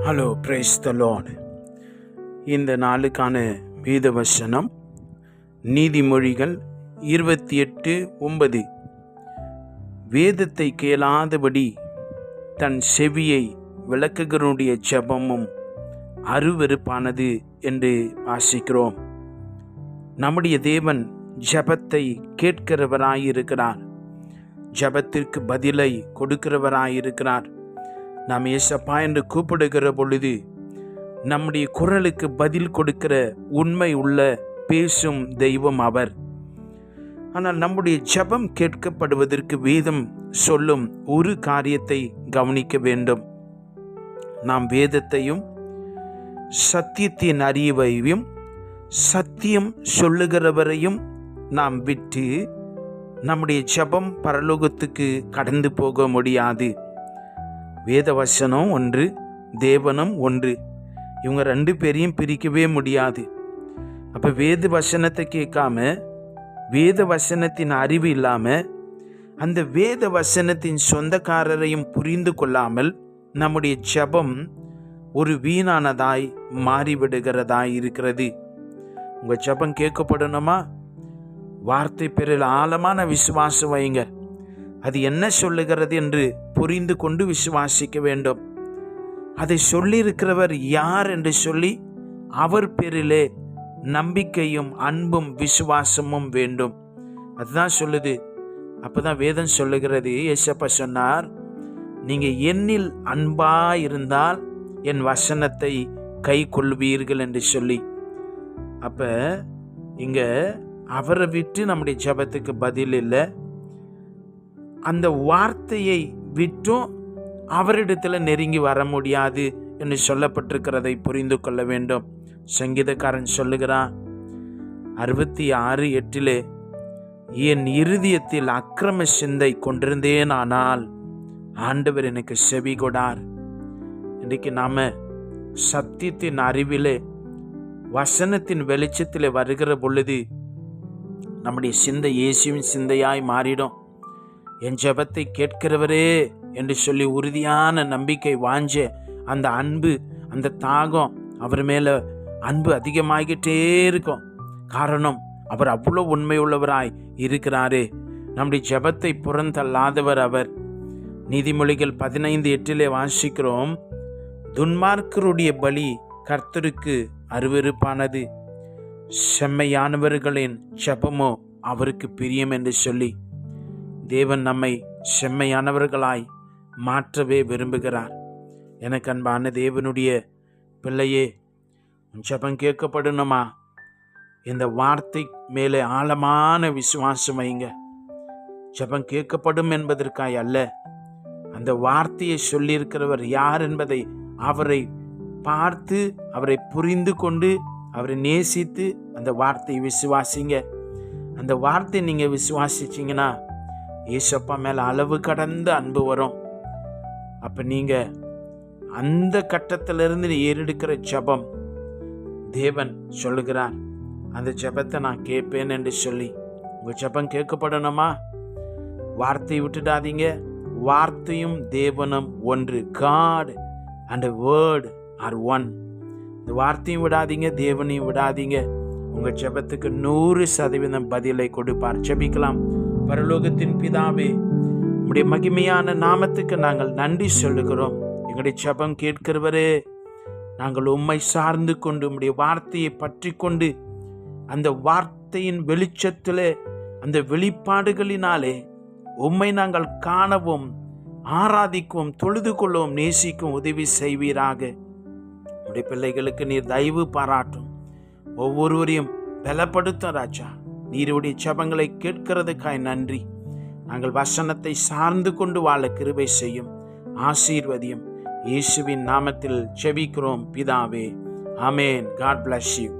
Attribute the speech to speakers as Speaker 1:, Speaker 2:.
Speaker 1: Hello, praise the Lord. இந்த நாளுக்கான வேத வசனம் நீதிமொழிகள் 28:9. வேதத்தை கேளாதபடி தன் செவியை விளக்குகிறவனுடைய ஜெபமும் அருவருப்பானது என்று வாசிக்கிறோம். நம்முடைய தேவன் ஜெபத்தை கேட்கிறவராயிருக்கிறார். ஜெபத்திற்கு பதிலை கொடுக்கிறவராயிருக்கிறார். நாம் ஏசப்பா என்று கூப்பிடுகிற பொழுது நம்முடைய குரலுக்கு பதில் கொடுக்கிற உண்மை உள்ள பேசும் தெய்வம் அவர். ஆனால் நம்முடைய ஜெபம் கேட்கப்படுவதற்கு வேதம் சொல்லும் ஒரு காரியத்தை கவனிக்க வேண்டும். நாம் வேதத்தையும் சத்தியத்தின் அறிவையும் சத்தியம் சொல்லுகிறவரையும் நாம் விட்டு நம்முடைய ஜெபம் பரலோகத்துக்கு கடந்து போக முடியாது. வேத வசனம் ஒன்று, தேவனும் ஒன்று. இவங்க ரெண்டு பேரையும் பிரிக்கவே முடியாது. அப்போ வேத வசனத்தை கேட்காம, வேத வசனத்தின் அறிவு இல்லாமல், அந்த வேத வசனத்தின் சொந்தக்காரரையும் புரிந்து கொள்ளாமல் நம்முடைய ஜெபம் ஒரு வீணானதாய் மாறிவிடுகிறதாய் இருக்கிறது. உங்கள் ஜெபம் கேட்கப்படணுமா? வார்த்தை பேரில் ஆழமான விசுவாசம் வைங்க. அது என்ன சொல்லுகிறது என்று புரிந்து கொண்டு விசுவாசிக்க வேண்டும். அதை சொல்லியிருக்கிறவர் யார் என்று சொல்லி அவர் பேரிலே நம்பிக்கையும் அன்பும் விசுவாசமும் வேண்டும். அதுதான் சொல்லுது. அப்போதான் வேதம் சொல்லுகிறது. ஏசப்பா சொன்னார், நீங்கள் என்னில் அன்பாயிருந்தால் என் வசனத்தை கை கொள்வீர்கள் என்று சொல்லி. அப்போ இங்கே அவரை விட்டு நம்முடைய ஜெபத்துக்கு பதில் இல்லை. அந்த வார்த்தையை விட்டும் அவரிடத்தில் நெருங்கி வர முடியாது என்று சொல்லப்பட்டிருக்கிறதை புரிந்து கொள்ள வேண்டும். சங்கீதக்காரன் சொல்லுகிறான் 66:8, என் இருதயத்தில் அக்கிரம சிந்தை கொண்டிருந்தேன், ஆனால் ஆண்டவர் எனக்கு செவி கொடார். இன்றைக்கு நாம சத்தியத்தின் அறிவிலே வசனத்தின் வெளிச்சத்தில் வருகிற பொழுது நம்முடைய சிந்தை இயேசுவின் சிந்தையாய் மாறிடும். என் ஜெபத்தை கேட்கிறவரே என்று சொல்லி உறுதியான நம்பிக்கை வாஞ்ச அந்த அன்பு, அந்த தாகம், அவர் மேலே அன்பு அதிகமாகிட்டே இருக்கும். காரணம், அவர் அவ்வளோ உண்மை உள்ளவராய் இருக்கிறாரே. நம்முடைய ஜெபத்தை புறந்தள்ளாதவர் அவர். நீதிமொழிகள் 15:8 வாசிக்கிறோம், துன்மார்க்கருடைய பலி கர்த்தருக்கு அருவருப்பானது, செம்மையானவர்களின் ஜெபமோ அவருக்கு பிரியம் என்று சொல்லி. தேவன் நம்மை செம்மையானவர்களாய் மாற்றவே விரும்புகிறார். எனக்கு அன்பான தேவனுடைய பிள்ளையே, ஜெபம் கேட்கப்படணுமா? இந்த வார்த்தை மேலே ஆழமான விசுவாசம் வைங்க. ஜெபம் கேட்கப்படும் என்பதற்காய் அல்ல, அந்த வார்த்தையை சொல்லியிருக்கிறவர் யார் என்பதை அவரை பார்த்து, அவரை புரிந்து கொண்டு, அவரை நேசித்து அந்த வார்த்தையை விசுவாசிங்க. அந்த வார்த்தையை நீங்கள் விசுவாசிச்சிங்கன்னா ஏசப்பா மேலே அளவு கடந்த அன்பு வரும். அப்போ நீங்கள் அந்த கட்டத்திலிருந்து ஏறெடுக்கிற ஜெபம், தேவன் சொல்லுகிறார், அந்த ஜெபத்தை நான் கேட்பேன் என்று சொல்லி. உங்கள் ஜெபம் கேட்கப்படணுமா? வார்த்தையை விட்டுடாதீங்க. வார்த்தையும் தேவனும் ஒன்று. God and word are one. இந்த வார்த்தையும் விடாதீங்க, தேவனையும் விடாதீங்க. உங்கள் ஜெபத்துக்கு 100% பதிலை கொடுப்பார். ஜெபிக்கலாம். பரலோகத்தின் பிதாவே, உம்முடைய மகிமையான நாமத்துக்கு நாங்கள் நன்றி சொல்லுகிறோம். எங்களுடைய ஜெபம் கேட்கிறவரே, நாங்கள் உம்மை சார்ந்து கொண்டு உம்முடைய வார்த்தையை பற்றி கொண்டு அந்த வார்த்தையின் வெளிச்சத்திலே, அந்த வெளிப்பாடுகளினாலே உம்மை நாங்கள் காணவும், ஆராதிக்கவும், தொழுது கொள்ளவும், நேசிக்கும் உதவி செய்வீராக. உம்முடைய பிள்ளைகளுக்கு நீர் தயவு பாராட்டும். ஒவ்வொருவரையும் பலப்படுத்தும் ராஜா. நீருடைய ஜெபங்களை கேட்கிறதுக்காய் நன்றி. நாங்கள் வசனத்தை சார்ந்து கொண்டு வாழ கிருபை செய்யும், ஆசீர்வதியும். இயேசுவின் நாமத்தில் ஜெபிக்கிறோம் பிதாவே. ஆமென். God bless you.